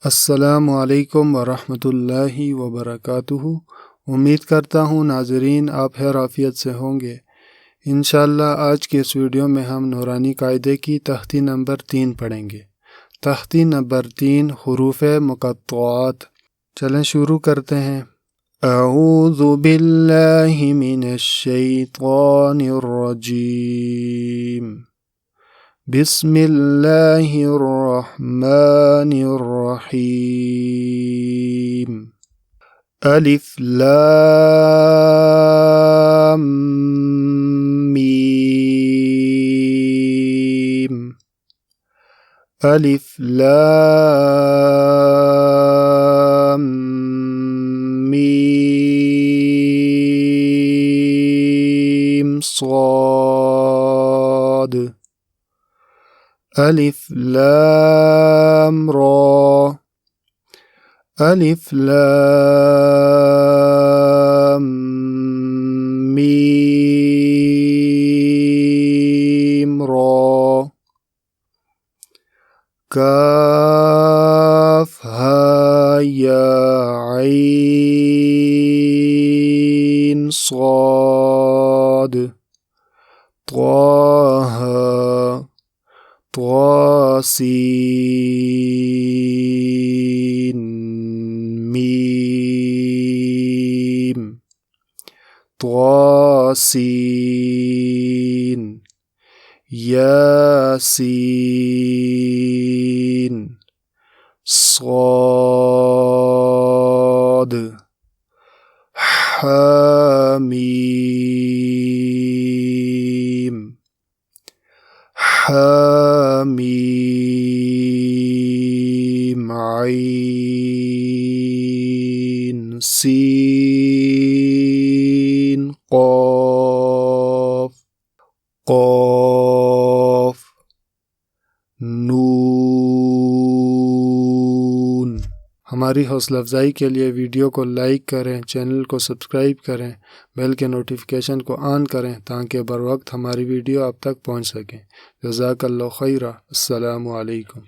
अस्सलामु अलैकुम वरहमतुल्लाहि वबरकातुहू। उम्मीद करता हूँ नाज़रीन आप खैर आफ़ियत से होंगे। इंशाअल्लाह आज के इस वीडियो में हम नूरानी कायदे की तख्ती नंबर 3 पढ़ेंगे। तख्ती नंबर 3 हुरूफ़ मुक़त्तआत। चलें शुरू करते हैं। अऊज़ु बिल्लाहि मिनश शैतानिर रजीम। बिस्मिल्लाहिर रहमानिर रहीम। अलिफ लाम मीम। अलिफ लाम मीम صاد। अलिफ लाम रा। अलिफ लाम मीम रा। काफ हा या ऐन صاد। ताहा तासीन मीम। तासीन यासीन صاد। हामीम। हामीम ऐन सीन क़ाफ। क़ाफ नून। हमारी हौसला अफजाई के लिए वीडियो को लाइक करें, चैनल को सब्सक्राइब करें, बेल के नोटिफिकेशन को ऑन करें ताकि बर वक्त हमारी वीडियो आप तक पहुंच सकें। जज़ाकल्लाहु खैरा। अस्सलामु अलैकुम।